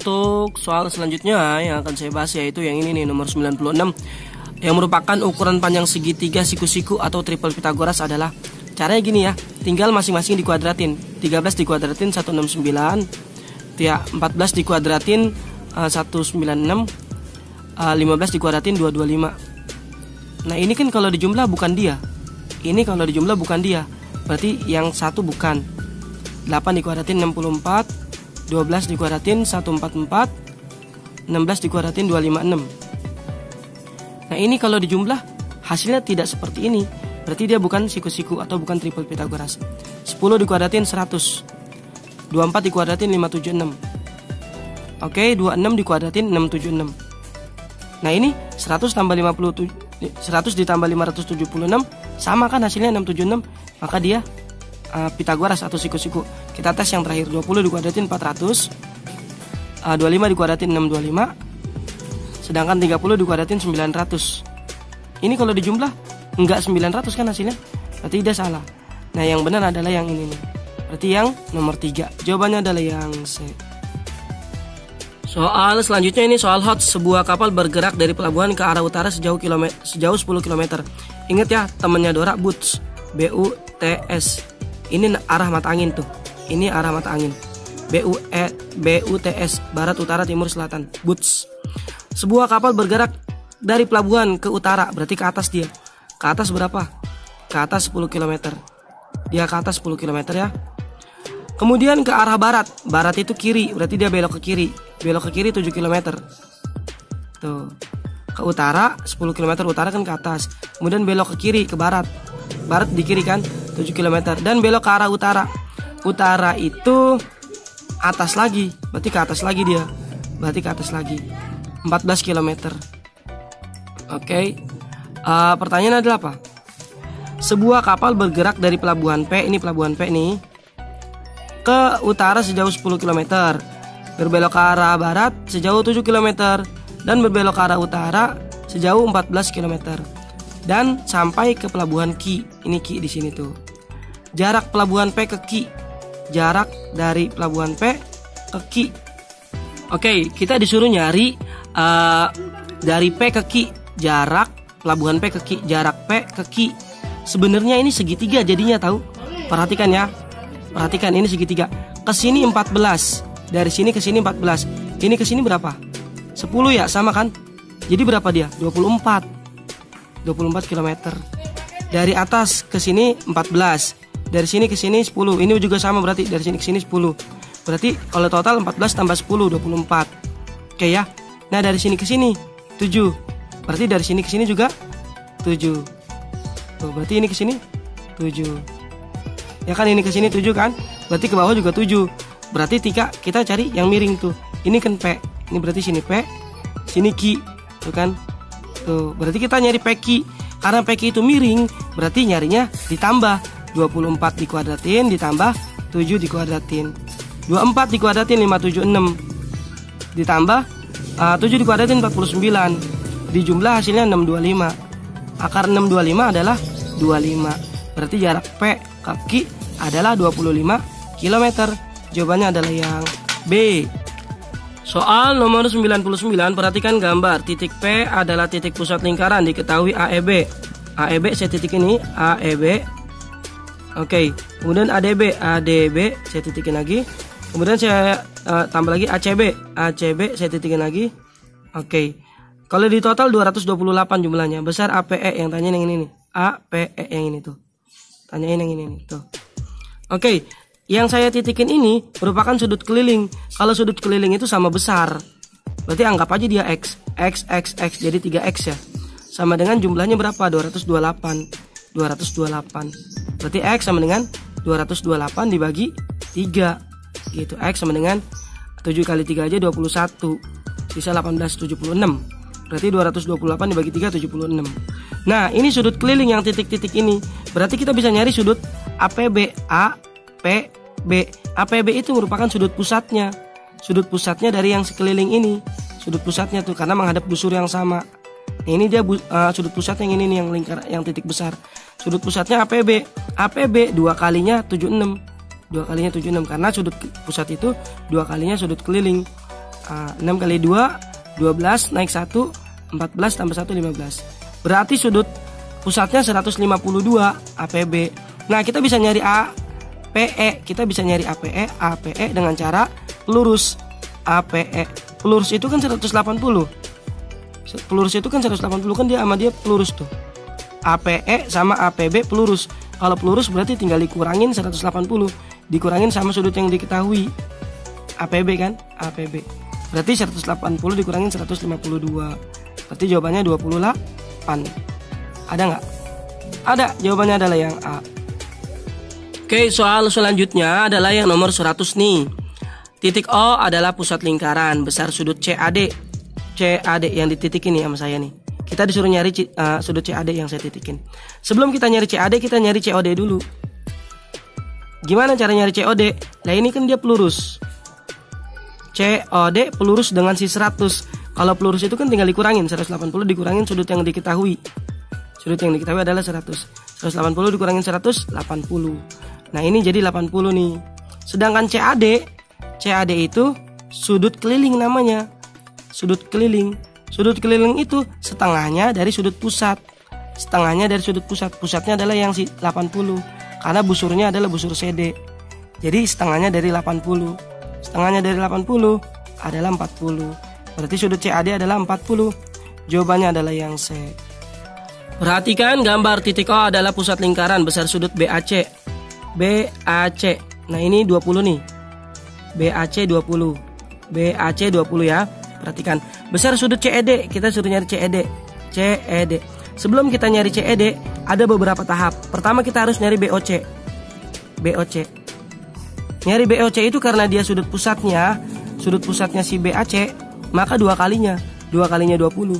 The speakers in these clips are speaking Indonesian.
Untuk soal selanjutnya yang akan saya bahas yaitu yang ini nih, nomor 96, yang merupakan ukuran panjang segitiga siku-siku atau triple Pythagoras adalah. Caranya gini ya, tinggal masing-masing dikuadratin. 13 dikuadratin 169, 14 dikuadratin 196, 15 dikuadratin 225. Nah ini kan kalau dijumlah bukan dia. Ini kalau dijumlah bukan dia. Berarti yang satu bukan. 8 dikuadratin 64, 12 dikuadratin 144, 16 dikuadratin 256. Nah ini kalau dijumlah hasilnya tidak seperti ini. Berarti dia bukan siku-siku atau bukan triple Pythagoras. 10 dikuadratin 100, 24 dikuadratin 576. Oke, 26 dikuadratin 676. Nah ini 100 tambah 100 ditambah 576 sama kan hasilnya 676. Maka dia Pythagoras atau siku-siku. Kita tes yang terakhir, 20 dikuadratin 400, 25 dikuadratin 625, sedangkan 30 dikuadratin 900. Ini kalau dijumlah enggak 900 kan hasilnya, berarti dia salah. Nah yang benar adalah yang ini nih, berarti yang nomor 3. Jawabannya adalah yang C. Soal selanjutnya ini soal hot. Sebuah kapal bergerak dari pelabuhan ke arah utara sejauh 10 km. Ingat ya, temannya Dora, Boots, BUTS. Ini arah mata angin tuh. Ini arah mata angin. BUTS, barat, utara, timur, selatan. Boots. Sebuah kapal bergerak dari pelabuhan ke utara, berarti ke atas dia. Ke atas berapa? Ke atas 10 km. Dia ke atas 10 km ya. Kemudian ke arah barat. Barat itu kiri, berarti dia belok ke kiri. Belok ke kiri 7 km. Tuh. Ke utara 10 km, utara kan ke atas. Kemudian belok ke kiri, ke barat. Barat di kiri kan 7 km. Dan belok ke arah utara. Utara itu atas lagi, berarti ke atas lagi dia. Berarti ke atas lagi 14 km. Oke. Pertanyaan adalah apa? Sebuah kapal bergerak dari pelabuhan P, ini pelabuhan P nih, ke utara sejauh 10 km, berbelok ke arah barat sejauh 7 km, dan berbelok ke arah utara sejauh 14 km, dan sampai ke pelabuhan Ki. Ini Ki di sini tuh. Jarak pelabuhan P ke Ki, jarak dari pelabuhan P ke Ki. Oke, kita disuruh nyari dari P ke Ki, jarak pelabuhan P ke Ki, jarak P ke Ki. Sebenarnya ini segitiga jadinya, tahu? Perhatikan ya. Perhatikan ini segitiga. Ke sini 14, dari sini ke sini 14. Ini ke sini berapa? 10 ya, sama kan? Jadi berapa dia? 24 km. Dari atas ke sini 14. Dari sini ke sini 10. Ini juga sama berarti, dari sini ke sini 10. Berarti kalau total 14 tambah 10 24. Oke ya. Nah, dari sini ke sini 7. Berarti dari sini ke sini juga 7. Tuh, berarti ini ke sini 7. Ya kan, ini ke sini 7 kan? Berarti ke bawah juga 7. Berarti kita cari yang miring tuh. Ini kan P. Ini berarti sini P, sini Q. Tuh kan? Tuh, berarti kita nyari PQ. Karena PQ itu miring, berarti nyarinya ditambah 24 dikuadratin ditambah 7 dikuadratin. 24 dikuadratin 576 ditambah 7 dikuadratin 49. Dijumlah hasilnya 625. Akar 625 adalah 25. Berarti jarak P ke Q adalah 25 km. Jawabannya adalah yang B. Soal nomor 99, perhatikan gambar. Titik P adalah titik pusat lingkaran, diketahui AEB. AEB saya titik ini, AEB. Oke, kemudian ADB, ADB saya titikin lagi. Kemudian saya tambah lagi ACB, ACB saya titikin lagi. Oke. Kalau di total 228 jumlahnya. Besar APE, yang tanya yang ini nih. APE yang ini tuh. Tanyain yang ini nih, tuh. Oke. Yang saya titikin ini merupakan sudut keliling. Kalau sudut keliling itu sama besar, berarti anggap aja dia X. X, X, X, jadi 3X ya. Sama dengan jumlahnya berapa? 228. 228. Berarti X sama dengan 228 dibagi 3. Gitu. X sama dengan 7 kali 3 aja 21. Sisa 1876. Berarti 228 dibagi 3 76. Nah, ini sudut keliling yang titik-titik ini. Berarti kita bisa nyari sudut APB. APB. APB itu merupakan sudut pusatnya. Sudut pusatnya dari yang sekeliling ini. Sudut pusatnya tuh karena menghadap busur yang sama. Nah, ini dia sudut pusat yang ini nih, yang lingkar, yang titik besar. Sudut pusatnya APB. APB 2 kalinya 76. 2 kalinya 76 karena sudut pusat itu 2 kalinya sudut keliling. 6 kali 2 12 naik 1 14 tambah 1 15. Berarti sudut pusatnya 152 APB. Nah, kita bisa nyari APE. Kita bisa nyari APE dengan cara pelurus APE. Pelurus itu kan 180. Pelurus itu kan 180 kan dia sama dia pelurus tuh. APE sama APB pelurus. Kalau pelurus berarti tinggal dikurangin 180, dikurangin sama sudut yang diketahui. APB kan? APB. Berarti 180 dikurangin 152. Berarti jawabannya 28. Ada nggak? Ada. Jawabannya adalah yang A. Oke, soal selanjutnya adalah yang nomor 100 nih. Titik O adalah pusat lingkaran, besar sudut CAD. CAD yang dititikin nih sama saya nih. Kita disuruh nyari sudut CAD yang saya titikin. Sebelum kita nyari CAD, kita nyari COD dulu. Gimana cara nyari COD? Nah, ini kan dia pelurus. COD pelurus dengan si 100. Kalau pelurus itu kan tinggal dikurangin 180 dikurangin sudut yang diketahui. Sudut yang diketahui adalah 100. 180 dikurangin 100, 80. Nah, ini jadi 80 nih. Sedangkan CAD itu sudut keliling namanya. Sudut keliling. Sudut keliling itu setengahnya dari sudut pusat. Setengahnya dari sudut pusat. Pusatnya adalah yang si 80. Karena busurnya adalah busur CD. Jadi setengahnya dari 80. Setengahnya dari 80 adalah 40. Berarti sudut CAD adalah 40. Jawabannya adalah yang C. Perhatikan gambar titik O adalah pusat lingkaran, besar sudut BAC. BAC. Nah, ini 20 nih. BAC 20. BAC 20 ya. Perhatikan. Besar sudut CED, kita suruh nyari CED. CED. Sebelum kita nyari CED, ada beberapa tahap. Pertama kita harus nyari BOC. BOC. Nyari BOC itu karena dia sudut pusatnya si BAC, maka 2 kalinya. 2 kalinya 20.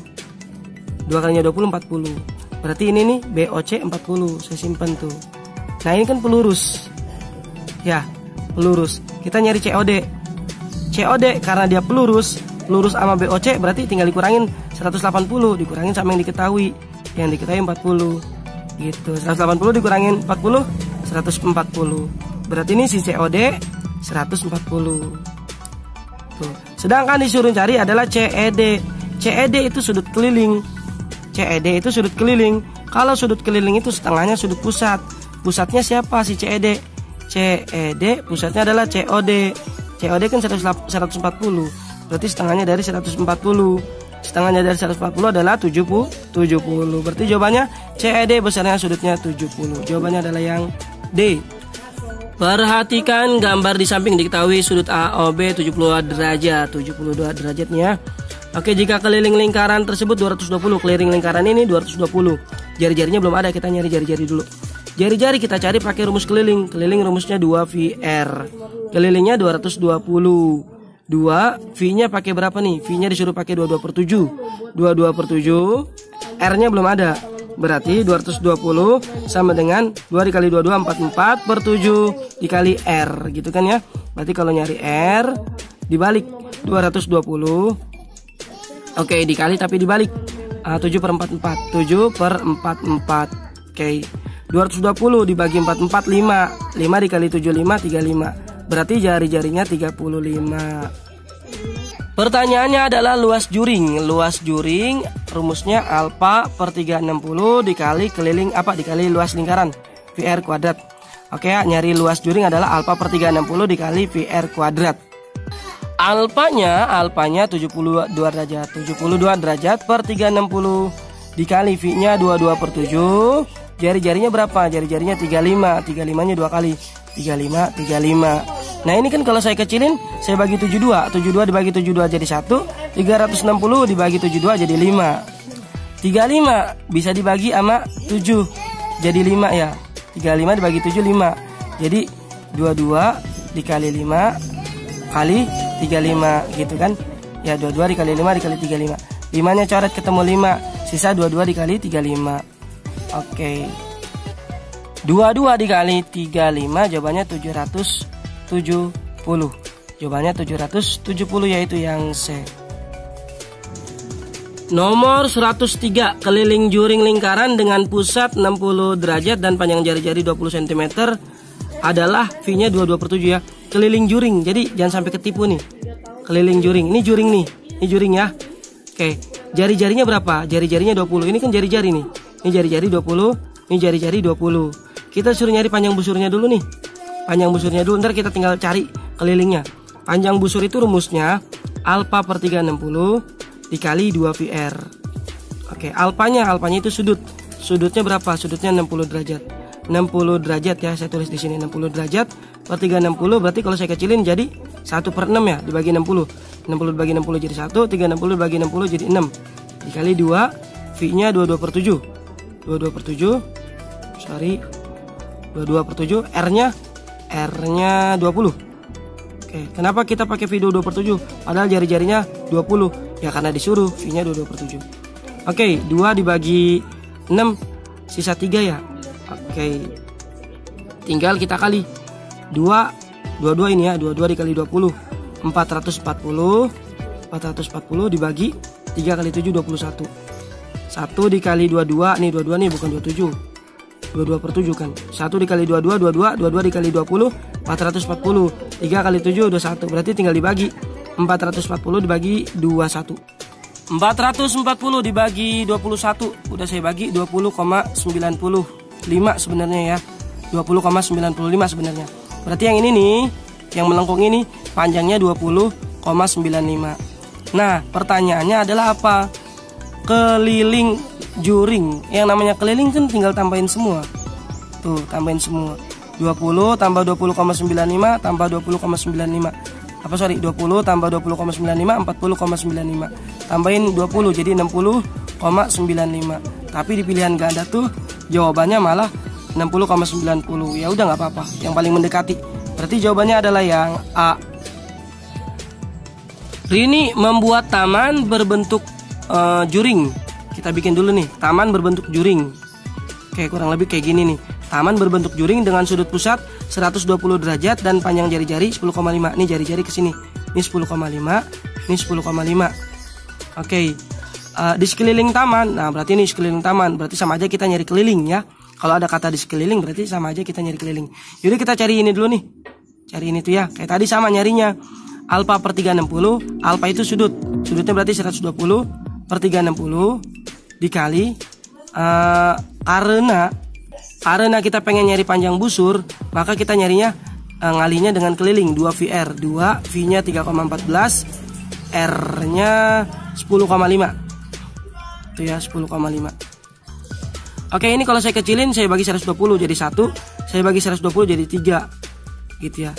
2 kalinya 20 40. Berarti ini nih BOC 40. Saya simpan tuh. Nah, ini kan pelurus. Ya, pelurus. Kita nyari COD. COD karena dia pelurus sama BOC berarti tinggal dikurangin 180 dikurangin sama yang diketahui. Yang diketahui 40. Gitu. 180 dikurangin 40 140. Berarti ini si COD 140. Tuh. Sedangkan disuruh cari adalah CED. CED itu sudut keliling. CED itu sudut keliling. Kalau sudut keliling itu setengahnya sudut pusat. Pusatnya siapa si CED? CED pusatnya adalah COD. COD kan 140. Berarti setengahnya dari 140. Setengahnya dari 140 adalah 70. Berarti jawabannya CED besarnya sudutnya 70. Jawabannya adalah yang D. Perhatikan gambar di samping diketahui sudut AOB 72 derajat. 72 derajat nih ya. Oke, jika keliling lingkaran tersebut 220, keliling lingkaran ini 220. Jari-jarinya belum ada, kita nyari jari-jari dulu. Jari-jari kita cari pakai rumus keliling. Keliling rumusnya 2VR. Kelilingnya 220. 2, V-nya pakai berapa nih? V-nya disuruh pakai 22/7. 22/7. R-nya belum ada. Berarti 220 sama dengan 2 dikali 22 44/7 dikali R gitu kan ya. Berarti kalau nyari R dibalik 220. Oke, dikali tapi dibalik 7/44. 7/44. Oke. 220 dibagi 44 5. 5 dikali 75 35. Berarti jari-jarinya 35. Pertanyaannya adalah luas juring. Luas juring rumusnya alfa per 360 dikali keliling apa? Dikali luas lingkaran VR kuadrat. Oke ya, nyari luas juring adalah alfa per 360 dikali VR kuadrat. Alfanya 72 derajat. 72 derajat per 360 dikali V-nya 22/7. Jari-jarinya berapa? Jari-jarinya 35. 35-nya 2 kali. 35. Nah, ini kan kalau saya kecilin, saya bagi 72. 72 dibagi 72 jadi 1. 360 dibagi 72 jadi 5. 35 bisa dibagi sama 7 jadi 5 ya. 35 dibagi 7 5. Jadi 22 dikali 5 kali 35 gitu kan. Ya, 22 dikali 5 dikali 35. 5-nya coret ketemu 5. Sisa 22 dikali 35. Oke. 22 dikali 35 jawabannya 770. Jawabannya 770 yaitu yang C. Nomor 103, keliling juring lingkaran dengan pusat 60 derajat dan panjang jari-jari 20 cm adalah V-nya 22/7 ya. Keliling juring, jadi jangan sampai ketipu nih. keliling juring. Ini juring nih. Ini juring ya. Oke, jari-jarinya berapa? Jari-jarinya 20. Ini kan jari-jari nih. Ini jari-jari 20, ini jari-jari 20. Kita suruh nyari panjang busurnya dulu nih. Panjang busurnya dulu, ntar kita tinggal cari kelilingnya. Panjang busur itu rumusnya alfa per 360 dikali 2VR. Oke, alfanya itu sudut. Sudutnya berapa? Sudutnya 60 derajat. 60 derajat ya, saya tulis di sini 60 derajat per 360, berarti kalau saya kecilin jadi 1/6 ya, dibagi 60. 60 dibagi 60 jadi 1, 360 dibagi 60 jadi 6. Dikali 2, V-nya 22/7. 22/7. Sorry. 22/7, R-nya 20. Oke, kenapa kita pakai V 22/7 padahal jari-jarinya 20? Ya karena disuruh, V-nya 22/7. Oke, 2 dibagi 6 sisa 3 ya. Oke. Tinggal kita kali 22 ini ya, 22 dikali 20 440 dibagi 3 kali 7 21. 1 dikali 22 nih, 22 nih bukan 27. 22/7 kan. 1 dikali 22 22 dikali 20 440. 3 kali 7 21. Berarti tinggal dibagi 440 dibagi 21. 440 dibagi 21 udah saya bagi 20,95 sebenarnya ya. 20,95 sebenarnya. Berarti yang ini nih, yang melengkung ini panjangnya 20,95. Nah, pertanyaannya adalah apa? Keliling juring. Yang namanya keliling kan tinggal tambahin semua. Tuh, tambahin semua. 20 tambah 20,95 tambah 20,95. 20 tambah 20,95 40,95. Tambahin 20 jadi 60,95. Tapi di pilihan ganda tuh jawabannya malah 60,90. Ya udah nggak apa-apa, yang paling mendekati. Berarti jawabannya adalah yang A. Rini membuat taman berbentuk juring. Kita bikin dulu nih, taman berbentuk juring. Oke, kurang lebih kayak gini nih. Taman berbentuk juring dengan sudut pusat 120 derajat dan panjang jari-jari 10,5. Nih jari-jari ke sini. Ini 10,5, ini 10,5. Oke. Di sekeliling taman. Nah, berarti ini sekeliling taman, berarti sama aja kita nyari keliling ya. Kalau ada kata di sekeliling berarti sama aja kita nyari keliling. Jadi kita cari ini dulu nih. Cari ini tuh ya. Kayak tadi sama nyarinya. Alfa per 360, alfa itu sudut. Sudutnya berarti 120 per 360 dikali karena kita pengen nyari panjang busur, maka kita nyarinya ngalinya dengan keliling 2VR. 2 V-nya 3,14, R-nya 10,5. Itu ya 10,5. Oke, ini kalau saya kecilin saya bagi 120 jadi 1, saya bagi 120 jadi 3. Gitu ya.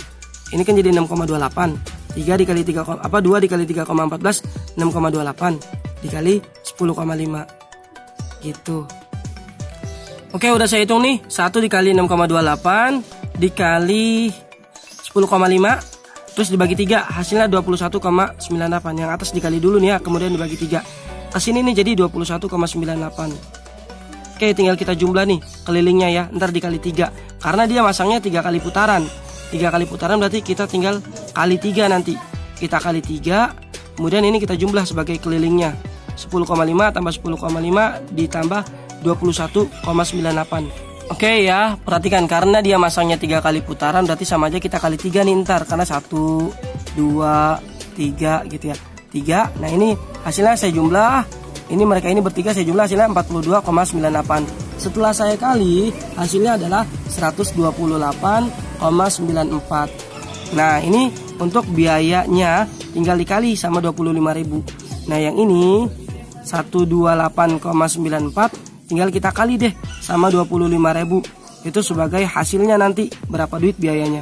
Ini kan jadi 6,28. 3 dikali 3 2 dikali 3,14 6,28 dikali 10,5 gitu. Oke, udah saya hitung nih. 1 dikali 6,28 dikali 10,5 terus dibagi 3 hasilnya 21,98. Yang atas dikali dulu nih ya, kemudian dibagi 3. Kesini nih jadi 21,98. Oke, tinggal kita jumlah nih kelilingnya ya. Ntar dikali 3 karena dia masangnya 3 kali putaran. 3 kali putaran berarti kita tinggal kali 3 nanti. Kita kali 3, kemudian ini kita jumlah sebagai kelilingnya. 10,5 tambah 10,5 ditambah 21,98. Oke ya, perhatikan karena dia masangnya 3 kali putaran berarti sama aja kita kali 3 nih ntar. Karena 1, 2, 3 gitu ya. 3, nah ini hasilnya saya jumlah. Ini mereka ini bertiga saya jumlah hasilnya 42,98. Setelah saya kali hasilnya adalah 128,94. Nah ini untuk biayanya tinggal dikali sama 25.000. Nah yang ini 128,94 tinggal kita kali deh sama 25.000. Itu sebagai hasilnya nanti berapa duit biayanya.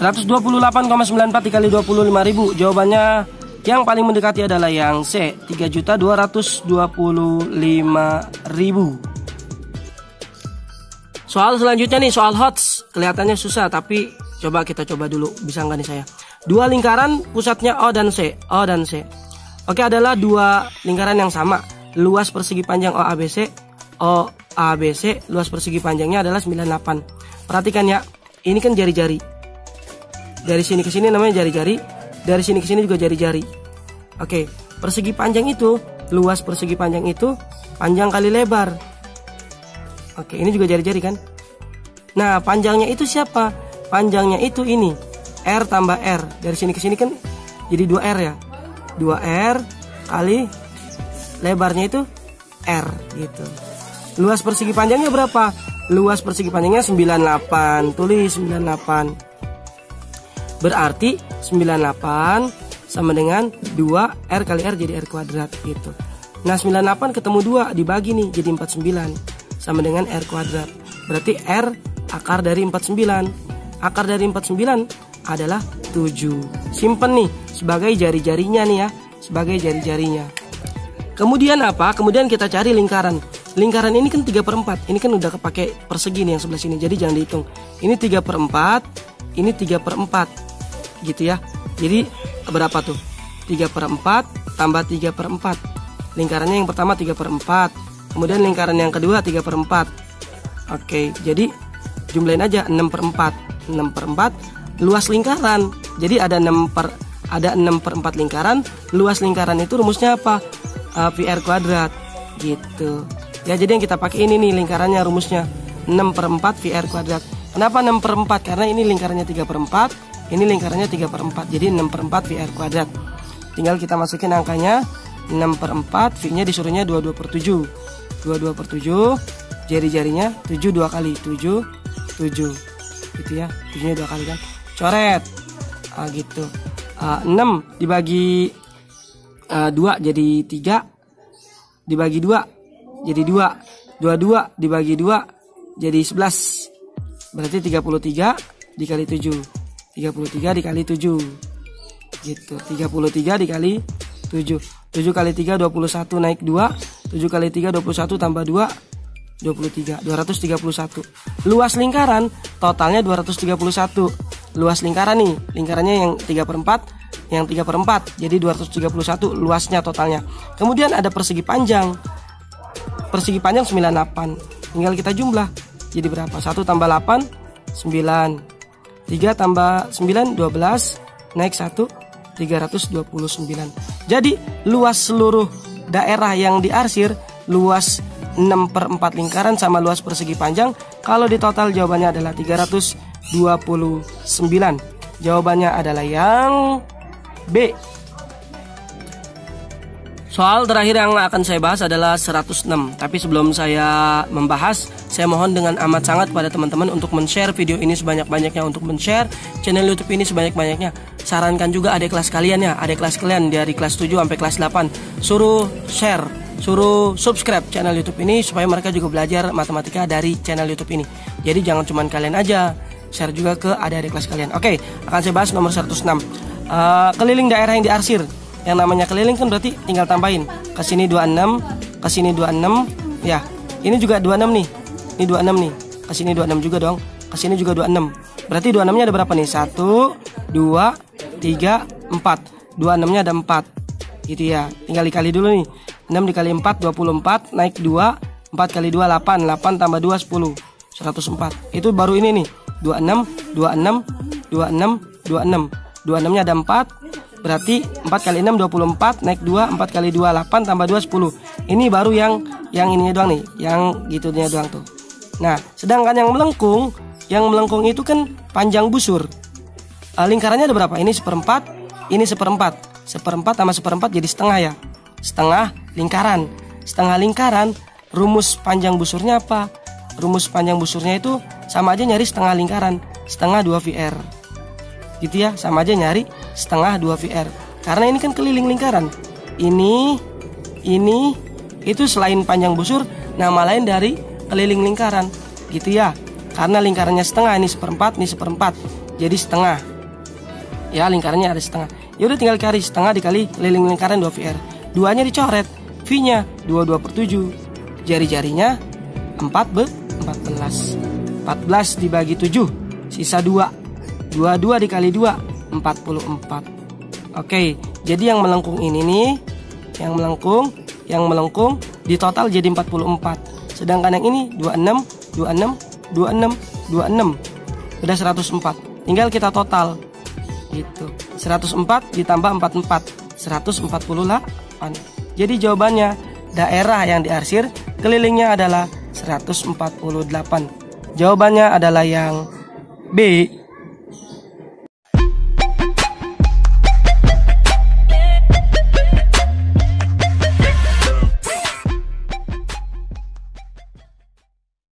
128,94 dikali 25.000. Jawabannya yang paling mendekati adalah yang C, 3.225.000. Soal selanjutnya nih, soal HOTS. Kelihatannya susah tapi coba kita coba dulu, bisa nggak nih saya. Dua lingkaran pusatnya O dan C. Oke, adalah dua lingkaran yang sama. Luas persegi panjang OABC, luas persegi panjangnya adalah 98. Perhatikan ya, ini kan jari-jari. Dari sini ke sini namanya jari-jari. Dari sini ke sini juga jari-jari. Oke, persegi panjang itu, luas persegi panjang itu panjang kali lebar. Oke, ini juga jari-jari kan? Nah, panjangnya itu siapa? Panjangnya itu ini, R tambah R. Dari sini ke sini kan Jadi 2R ya. 2R kali lebarnya itu R gitu. Luas persegi panjangnya berapa? Luas persegi panjangnya 98. Tulis 98. Berarti 98 sama dengan 2R kali R jadi R kuadrat gitu. Nah 98 ketemu 2 dibagi nih jadi 49 sama dengan R kuadrat. Berarti R akar dari 49. Akar dari 49 adalah 7. Simpen nih sebagai jari-jarinya nih ya. Sebagai jari-jarinya. Kemudian apa? Kemudian kita cari lingkaran. Lingkaran ini kan 3/4. Ini kan udah kepake persegi nih yang sebelah sini. Jadi jangan dihitung. Ini 3/4. Ini 3/4. Gitu ya. Jadi berapa tuh? 3/4 tambah 3/4. Lingkarannya yang pertama 3/4. Kemudian lingkaran yang kedua 3/4. Oke, jadi jumlahin aja 6/4. 6/4 luas lingkaran. Jadi ada 6/4 lingkaran. Luas lingkaran itu rumusnya apa? VR kuadrat gitu. Ya, jadi yang kita pakai ini nih lingkarannya rumusnya 6/4 VR kuadrat. Kenapa 6/4? Karena ini lingkarannya 3/4, ini lingkarannya 3/4. Jadi 6/4 VR kuadrat. Tinggal kita masukin angkanya 6/4, V-nya disuruhnya 22/7. 22/7, jari-jarinya 7 2 kali, 7 7. Gitu ya. 7-nya 2 kali kan. Coret. Gitu. 6 dibagi 2 jadi 3, dibagi 2 jadi 2, 22 dibagi 2 jadi 11. Berarti 33 dikali 7. 33 dikali 7. Gitu. 33 dikali 7. 7 kali 3 21 naik 2. 7 kali 3 21 tambah 2 23. 231. Luas lingkaran totalnya 231. Luas lingkaran nih, lingkarannya yang 3/4, yang 3/4. Jadi 231 luasnya totalnya. Kemudian ada persegi panjang. Persegi panjang 98. Tinggal kita jumlah. Jadi berapa? 1 tambah 8 9. 3 tambah 9 12. Naik 1 329. Jadi luas seluruh daerah yang diarsir, luas 6/4 lingkaran sama luas persegi panjang, kalau di total jawabannya adalah 329. Jawabannya adalah yang B. Soal terakhir yang akan saya bahas adalah 106. Tapi sebelum saya membahas, saya mohon dengan amat sangat pada teman-teman untuk men-share video ini sebanyak-banyaknya, untuk men-share channel YouTube ini sebanyak-banyaknya. Sarankan juga adik kelas kalian ya, adik kelas kalian dari kelas 7 sampai kelas 8, suruh share, suruh subscribe channel YouTube ini supaya mereka juga belajar matematika dari channel YouTube ini. Jadi jangan cuma kalian aja, share juga ke adik-adik kelas kalian. Oke, akan saya bahas nomor 106. Keliling daerah yang diarsir. Yang namanya keliling kan berarti tinggal tambahin. Ke sini 26, ke sini 26. Ya, ini juga 26 nih. Ini 26 nih. Ke sini 26 juga dong. Ke sini juga 26. Berarti 26-nya ada berapa nih? 1 2 3 4. 26-nya ada 4. Gitu ya. Tinggal dikali dulu nih. 6 dikali 4 24, naik 2. 4 kali 2 8. 8 tambah 2 10. 104. Itu baru ini nih. 26 26 26 26. 26-nya ada 4. Berarti 4 kali 6 24, naik 2, 4 kali 2 8 tambah 2 10. Ini baru yang ininya doang nih, yang gitunya doang tuh. Nah, sedangkan yang melengkung itu kan panjang busur. Lingkarannya ada berapa? Ini 1/4, ini 1/4. 1/4 sama 1/4 jadi setengah ya. Setengah lingkaran. Setengah lingkaran, rumus panjang busurnya apa? Rumus panjang busurnya itu sama aja nyari setengah lingkaran, setengah 2 VR. Gitu ya, sama aja nyari setengah 2 VR. Karena ini kan keliling lingkaran. Ini itu selain panjang busur, nama lain dari keliling lingkaran. Gitu ya. Karena lingkarannya setengah, ini 1/4, ini 1/4. Jadi setengah. Ya, lingkarannya ada setengah. Ya udah tinggal cari setengah dikali keliling lingkaran 2 VR. 2-nya dicoret, V-nya 22/7. Jari-jarinya 14 dibagi 7, sisa 2. 22 dikali 2 44. Oke, jadi yang melengkung ini nih, yang melengkung di total jadi 44. Sedangkan yang ini 26 udah 104. Tinggal kita total. Gitu. 104 ditambah 44, 148. Jadi jawabannya daerah yang diarsir kelilingnya adalah 148. Jawabannya adalah yang B.